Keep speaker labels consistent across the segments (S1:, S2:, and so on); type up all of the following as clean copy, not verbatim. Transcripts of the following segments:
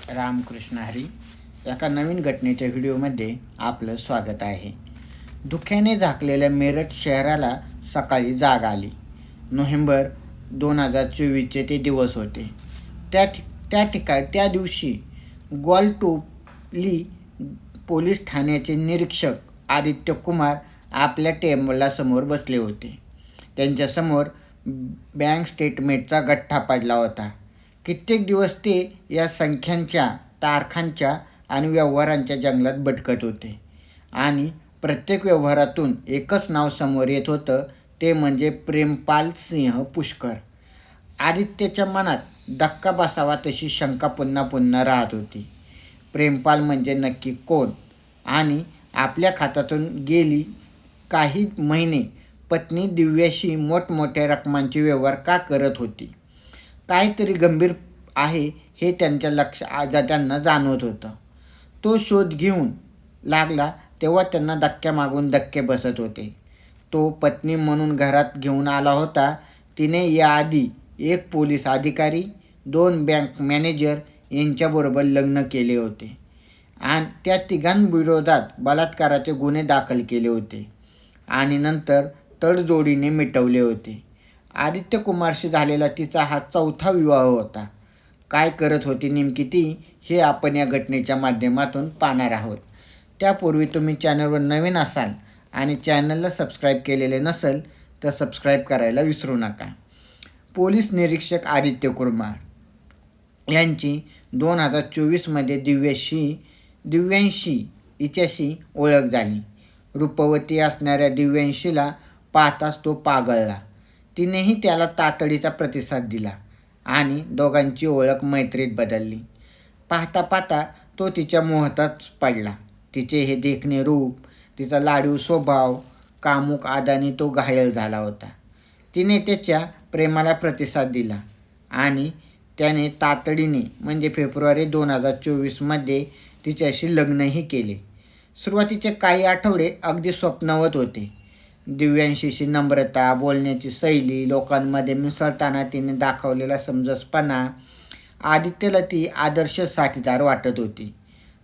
S1: रामकृष्ण हरी. एका नवीन घटनेच्या व्हिडिओमध्ये आपलं स्वागत आहे. धुक्याने झाकलेल्या मेरठ शहराला सकाळी जाग आली. नोव्हेंबर 2024चे ते दिवस होते. त्या दिवशी ग्वालटोपली पोलीस ठाण्याचे निरीक्षक आदित्य कुमार आपल्या टेबलासमोर बसले होते. त्यांच्यासमोर बँक स्टेटमेंटचा गठ्ठा पडला होता. कित्येक दिवस ते या संख्यांच्या, तारखांच्या आणि व्यवहारांच्या जंगलात भटकत होते आणि प्रत्येक व्यवहारातून एकच नाव समोर येत होतं, ते म्हणजे प्रेमपाल सिंह पुष्कर. आदित्यच्या मनात धक्का बसावा तशी शंका पुन्हा पुन्हा राहत होती. प्रेमपाल म्हणजे नक्की कोण? आणि आपल्या खात्यातून गेली काही महिने पत्नी दिव्याशी मोठमोठ्या रकमांचे व्यवहार का करत होती? काहीतरी गंभीर आहे हे त्यांना जाणवत होतं. तो शोध घेऊन लागला तेव्हा त्यांना धक्क्यामागून धक्के बसत होते. तो पत्नी म्हणून घरात घेऊन आला होता. तिने याआधी एक पोलीस अधिकारी, 2 बँक मॅनेजर यांच्याबरोबर लग्न केले होते आणि त्या तिघांविरोधात बलात्काराचे गुन्हे दाखल केले होते आणि नंतर तडजोडीने मिटवले होते. आदित्य कुमारशी झालेला तिचा हा 4था विवाह होता. काय करत होती नेमकी ती, हे आपण या घटनेच्या माध्यमातून पाहणार आहोत. त्यापूर्वी तुम्ही चॅनलवर नवीन असाल आणि चॅनलला सबस्क्राईब केलेले नसेल तर सबस्क्राईब करायला विसरू नका. पोलीस निरीक्षक आदित्य कुमार यांची 2024मध्ये दिव्यांशी हिच्याशी ओळख झाली. रूपवती असणाऱ्या दिव्यांशीला पाहताच तो पागळला. तिनेही त्याला तातडीचा प्रतिसाद दिला आणि दोघांची ओळख मैत्रीत बदलली. पाहता पाहता तो तिच्या मोहातच पडला. तिचे हे देखणे रूप, तिचा लाडीव स्वभाव, कामुक अदाने तो घायल झाला होता. तिने त्याच्या प्रेमाला प्रतिसाद दिला आणि त्याने तातडीने म्हणजे फेब्रुवारी 2024मध्ये तिच्याशी लग्नही केले. सुरुवातीचे काही आठवडे अगदी स्वप्नवत होते. दिव्यांशीची नम्रता, बोलण्याची शैली, लोकांमध्ये मिसळताना तिने दाखवलेला समंजसपणा, आदित्यला ती आदर्श साथीदार वाटत होती.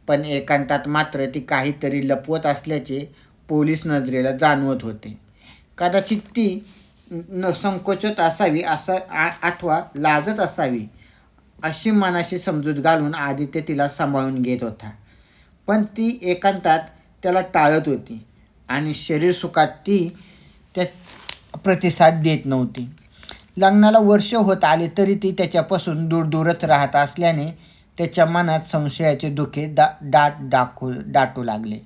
S1: पण एकांतात मात्र ती काहीतरी लपवत असल्याचे पोलीस नजरेला जाणवत होते. कदाचित ती संकोचत असावी अथवा लाजत असावी अशी मनाशी समजूत घालून आदित्य तिला सांभाळून घेत होता. पण ती एकांतात त्याला टाळत होती आणि शरीर सुखात ती त्या प्रतिसाद देत नव्हती. लग्नाला वर्ष होत आले तरी ती त्याच्यापासून दूरच राहत असल्याने त्याच्या मनात संशयाचे धुके दाटू लागले.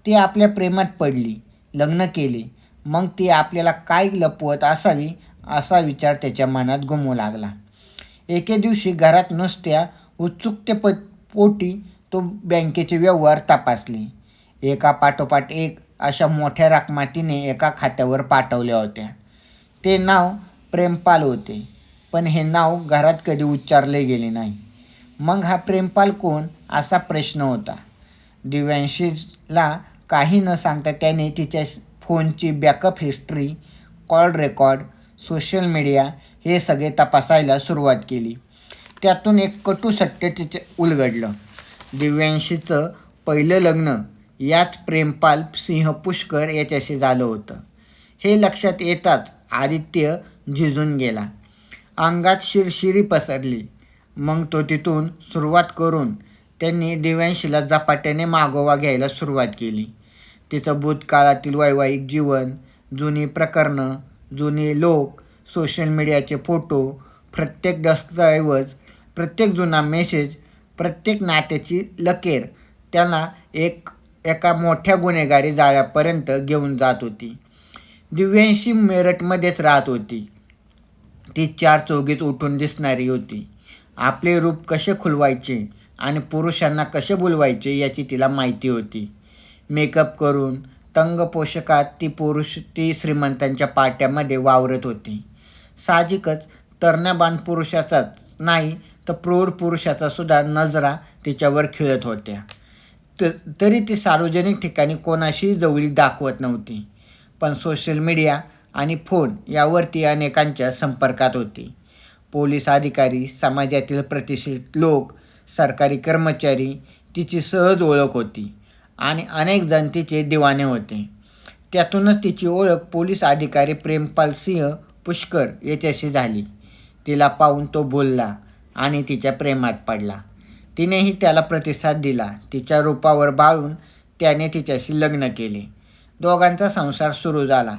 S1: ती आपल्या प्रेमात पडली, लग्न केले, मग ती आपल्याला काय लपवत असावी असा विचार त्याच्या मनात घुमू लागला. एके दिवशी घरात नुसत्या उत्सुकतेपोटी तो बँकेचे व्यवहार तपासले. एका पाठोपाठ एक अशा मोठ्या रकमा तिने एका खात्यावर पाठवल्या होत्या. ते नाव प्रेमपाल होते, पण हे नाव घरात कधी उच्चारले गेले नाही. मग हा प्रेमपाल कोण असा प्रश्न होता. दिव्यांशीला काही न सांगता त्याने तिच्या फोनची backup history, call record, social media हे सगळे तपासायला सुरुवात केली. त्यातून एक कटू सत्य तिचे उलगडलं. दिव्यांशीचं पहिलं लग्न याच प्रेमपाल सिंह पुष्कर याच्याशी झालं होतं. हे लक्षात येताच आदित्य झिजून गेला. अंगात शिरशिरी पसरली. मग तो तिथून सुरुवात करून त्यांनी दिव्यांशीला झपाट्याने मागोवा घ्यायला सुरुवात केली. तिचं भूतकाळातील वैवाहिक जीवन, जुनी प्रकरणं, जुने लोक, सोशल मीडियाचे फोटो, प्रत्येक दस्तऐवज, प्रत्येक जुना मेसेज, प्रत्येक नात्याची लकेर त्याला एका मोठ्या गुन्हेगारी जाळ्यापर्यंत घेऊन जात होती. दिव्यांशी मेरठमध्येच राहत होती. ती 4 चौघीत उठून दिसणारी होती. आपले रूप कसे खुलवायचे आणि पुरुषांना कसे बोलवायचे याची तिला माहिती होती. मेकअप करून तंग पोशाखात ती श्रीमंतांच्या पार्ट्यामध्ये वावरत होती. साहजिकच तरण्याबाण पुरुषाचाच नाही तर प्रौढ पुरुषाचा सुद्धा नजरा तिच्यावर खिळत होत्या. तरी ती सार्वजनिक ठिकाणी कोणाशीही जवळीक दाखवत नव्हती. पण सोशल मीडिया आणि फोन यावर ती अनेकांच्या संपर्कात होती. पोलीस अधिकारी, समाजातील प्रतिष्ठित लोक, सरकारी कर्मचारी तिची सहज ओळख होती आणि अनेक जण तिचे दिवाणे होते. त्यातूनच तिची ओळख पोलीस अधिकारी प्रेमपाल सिंह पुष्कर याच्याशी झाली. तिला पाहून तो बोलला आणि तिच्या प्रेमात पडला. तिनेही त्याला प्रतिसाद दिला. तिच्या रूपावर भाळून त्याने तिच्याशी लग्न केले. दोघांचा संसार सुरू झाला.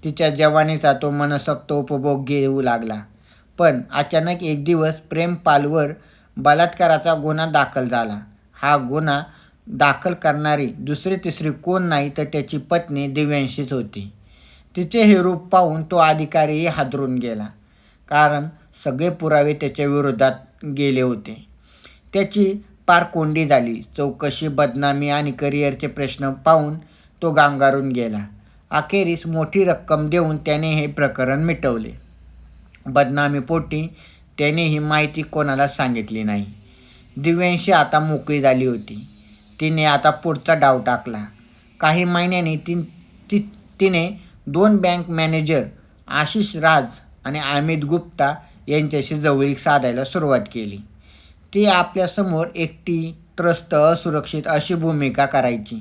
S1: तिच्या जवानीचा तो मनसोक्त उपभोग घेऊ लागला. पण अचानक एक दिवस प्रेमपालवर बलात्काराचा गुन्हा दाखल झाला. हा गुन्हा दाखल करणारी दुसरी तिसरी कोण नाही तर त्याची पत्नी दिव्यांशीच होती. तिचे हे रूप पाहून तो अधिकारीही हादरून गेला, कारण सगळे पुरावे त्याच्या विरोधात गेले होते. त्याची पार कोंडी झाली. चौकशी, बदनामी आणि करिअरचे प्रश्न पाहून तो गांगारून गेला. अखेरीस मोठी रक्कम देऊन त्याने हे प्रकरण मिटवले. बदनामीपोटी त्याने ही माहिती कोणालाच सांगितली नाही. दिव्यांशी आता मोकळी झाली होती. तिने आता पुढचा डाव टाकला. काही महिन्यांनी तिने 2 बँक मॅनेजर आशिष राज आणि अमित गुप्ता यांच्याशी जवळीक साधायला सुरुवात केली. ती आपल्यासमोर एकटी, त्रस्त, असुरक्षित अशी भूमिका करायची.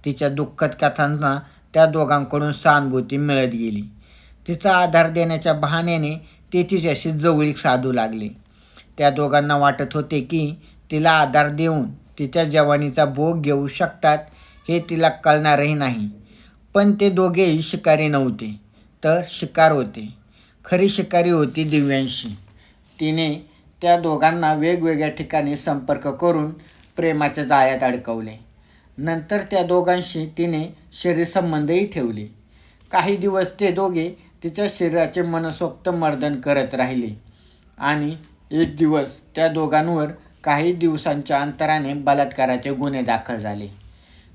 S1: तिच्या दुःखद कथांना त्या दोघांकडून सहानुभूती मिळत गेली. तिचा आधार देण्याच्या बहाण्याने ते तिच्याशी जवळीक साधू लागले. त्या दोघांना वाटत होते की तिला आधार देऊन तिच्या जवानीचा भोग घेऊ शकतात हे तिला कळणारही नाही. पण ते दोघेही शिकारी नव्हते, तर शिकार होते. खरी शिकारी होती दिव्यांशी. तिने त्या दोघांना वेगवेगळ्या ठिकाणी संपर्क करून प्रेमाच्या जाळ्यात अडकवले. नंतर त्या दोघांशी तिने शरीरसंबंधही ठेवले. काही दिवस ते दोघे तिच्या शरीराचे मनसोक्त मर्दन करत राहिले आणि एक दिवस त्या दोघांवर काही दिवसांच्या अंतराने बलात्काराचे गुन्हे दाखल झाले.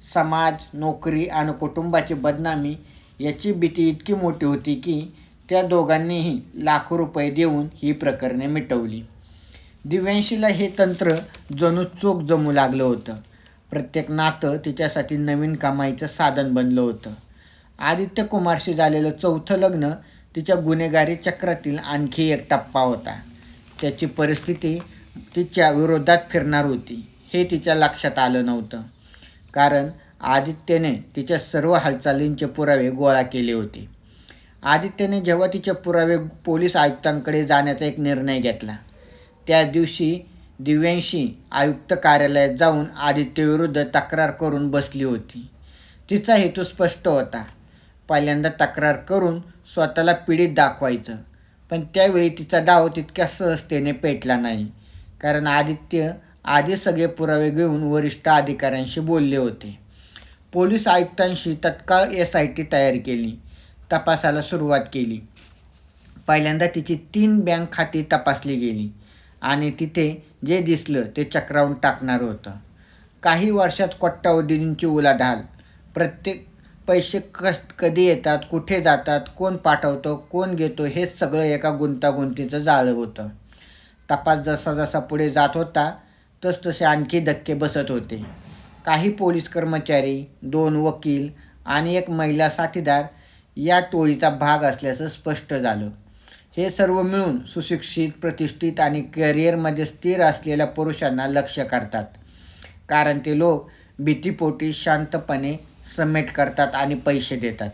S1: समाज, नोकरी आणि कुटुंबाची बदनामी याची भीती इतकी मोठी होती की त्या दोघांनीही लाखो रुपये देऊन ही प्रकरणे मिटवली. दिव्यांशीला हे तंत्र जणू चोख जमू लागलं होतं. प्रत्येक नातं तिच्यासाठी नवीन कमाईचं साधन बनलं होतं. आदित्य कुमारशी झालेलं 4थं लग्न तिच्या गुन्हेगारी चक्रातील आणखी एक टप्पा होता. त्याची परिस्थिती तिच्या विरोधात फिरणार होती हे तिच्या लक्षात आलं नव्हतं, कारण आदित्यने तिच्या सर्व हालचालींचे पुरावे गोळा केले होते. आदित्यने जेव्हा तिचे पुरावे पोलीस आयुक्तांकडे जाण्याचा एक निर्णय घेतला, त्या दिवशी दिव्यांशी आयुक्त कार्यालयात जाऊन आदित्यविरुद्ध तक्रार करून बसली होती. तिचा हेतू स्पष्ट होता. पहिल्यांदा तक्रार करून स्वतःला पीडित दाखवायचं. पण त्यावेळी तिचा डाव तितक्या सहजतेने पेटला नाही, कारण आदित्य आधी सगळे पुरावे घेऊन वरिष्ठ अधिकाऱ्यांशी बोलले होते. पोलीस आयुक्तांशी तत्काळ SIT तयार केली. तपासाला सुरुवात केली. पहिल्यांदा तिची 3 बँक खाती तपासली गेली आणि तिथे जे दिसलं ते चक्रावून टाकणार होतं. काही वर्षात कोट्यावधींची उलाढाल. प्रत्येक पैसे कधी येतात, कुठे जातात, कोण पाठवतो, कोण घेतो, हे सगळं एका गुंतागुंतीचं जाळं होतं. तपास जसा जसा पुढे जात होता तसतसे आणखी धक्के बसत होते. काही पोलीस कर्मचारी, 2 वकील आणि एक महिला साथीदार या टोळीचा भाग असल्याचं स्पष्ट झालं. हे सर्व मिळून सुशिक्षित, प्रतिष्ठित आणि करिअरमध्ये स्थिर असलेल्या पुरुषांना लक्ष्य करतात, कारण ते लोक भीतीपोटी शांतपणे समेट करतात आणि पैसे देतात.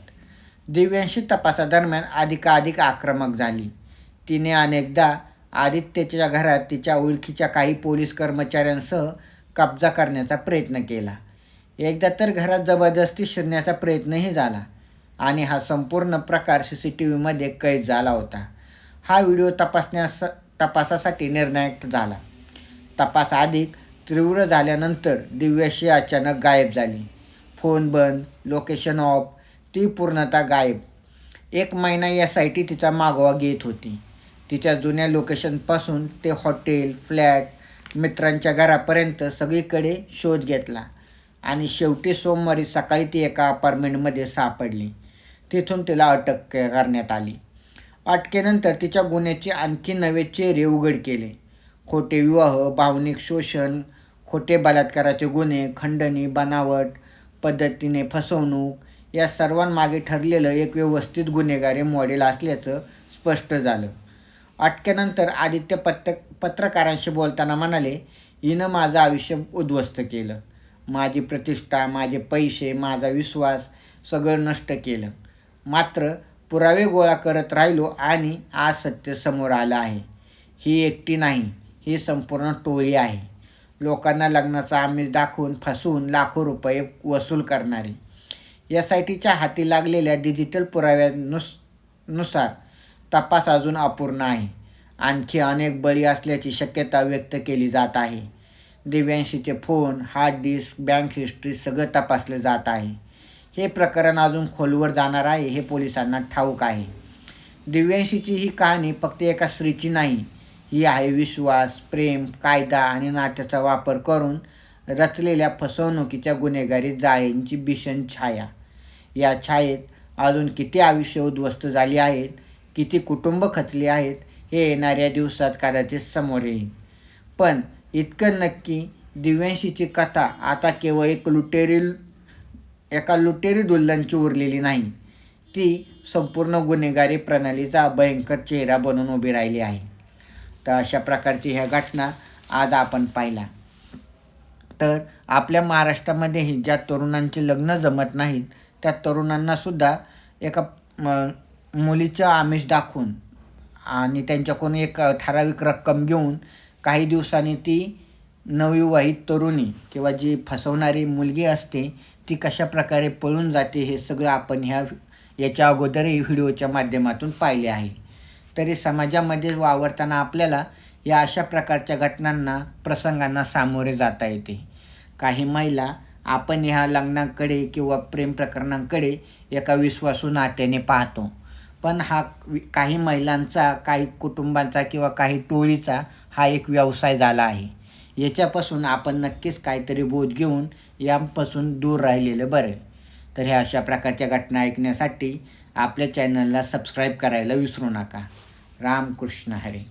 S1: दिव्यांशी तपासादरम्यान अधिकाधिक आक्रमक झाली. तिने अनेकदा आदित्यच्या घरात तिच्या ओळखीच्या काही पोलीस कर्मचाऱ्यांसह कब्जा करण्याचा प्रयत्न केला. एकदा तर घरात जबरदस्ती शिरण्याचा प्रयत्नही झाला आणि हा संपूर्ण प्रकार CCTVमध्ये कैद झाला होता. हा व्हिडिओ तपासासाठी निर्णायक झाला. तपास अधिक तीव्र झाल्यानंतर दिव्याशी अचानक गायब झाली. फोन बंद, लोकेशन ऑफ, ती पूर्णतः गायब. 1 महिना SIT तिचा मागोवा घेत होती. तिच्या जुन्या लोकेशनपासून ते हॉटेल, फ्लॅट, मित्रांच्या घरापर्यंत सगळीकडे शोध घेतला आणि शेवटी सोमवारी सकाळी ती एका अपार्टमेंटमध्ये सापडली. तिथून तिला अटक करण्यात आली. अटकेनंतर तिच्या गुन्ह्याचे आणखी नवे चेहरे उघड केले. खोटे विवाह, भावनिक शोषण, खोटे बलात्काराचे गुन्हे, खंडणी, बनावट पद्धतीने फसवणूक या सर्वांमागे ठरलेलं एक व्यवस्थित गुन्हेगारी मॉडेल असल्याचं स्पष्ट झालं. अटकेनंतर आदित्य पत्रकारांशी बोलताना म्हणाले, हिनं माझं आयुष्य उद्ध्वस्त केलं. माझी प्रतिष्ठा, माझे पैसे, माझा विश्वास सगळं नष्ट केलं. मात्र पुरावे गोळा करत राहिलो आणि आज सत्य समोर आलं आहे. ही एकटी नाही, ही संपूर्ण टोळी आहे. लोकांना लग्नाचा आमिष दाखवून फसवून लाखो रुपये वसूल करणारी. SITच्या हाती लागलेल्या डिजिटल पुराव्यानुसार तपास अजून अपूर्ण आहे. आणखी अनेक बळी असल्याची शक्यता व्यक्त केली जात आहे. दिव्यांशीचे phone, hard disk, bank history सगळं तपासलं जात आहे. हे प्रकरण अजून खोलवर जाणार आहे हे पोलिसांना ठाऊक आहे. दिव्यांशीची ही कहाणी फक्त एका स्त्रीची नाही. ही आहे विश्वास, प्रेम, कायदा आणि नात्याचा वापर करून रचलेल्या फसवणुकीच्या गुन्हेगारी जाळ्यांची भीषण छाया. या छायेत अजून किती आयुष्य उद्ध्वस्त झाली आहेत, किती कुटुंब खचली आहेत हे येणाऱ्या दिवसात कदाचित समोर येईल. पण इतकं नक्की, दिव्यांशीची कथा आता केवळ एका लुटेरी दुल्हनची उरलेली नाही. ती संपूर्ण गुन्हेगारी प्रणालीचा भयंकर चेहरा बनून उभी राहिली आहे. तर अशा प्रकारची ह्या घटना आज आपण पाहिल्या. तर आपल्या महाराष्ट्रामध्येही ज्या तरुणांची लग्न जमत नाहीत त्या तरुणांनासुद्धा एका मुलीचं आमिष दाखवून आणि त्यांच्याकडून एक ठराविक रक्कम घेऊन काही दिवसांनी ती नवविवाहित तरुणी किंवा जी फसवणारी मुलगी असते ती कशा प्रकारे पळून जाते हे सगळं आपण याच्या अगोदरही व्हिडिओच्या माध्यमातून पाहिले आहे. तरी समाजामध्ये वावरताना आपल्याला या अशा प्रकारच्या घटनांना, प्रसंगांना सामोरे जाता येते. काही महिला आपण ह्या लग्नाकडे किंवा प्रेम प्रकरणांकडे एका विश्वासू नात्याने पाहतो. पण हा काही महिलांचा, काही कुटुंबांचा किंवा काही टोळीचा हा एक व्यवसाय झाला आहे. याच्यापासून आपण नक्कीच काहीतरी बोध घेऊन यापासून दूर राहिलेलं बरं. तर ह्या अशा प्रकारच्या घटना ऐकण्यासाठी आपल्या चॅनलला सबस्क्राईब करायला विसरू नका. रामकृष्ण हरी.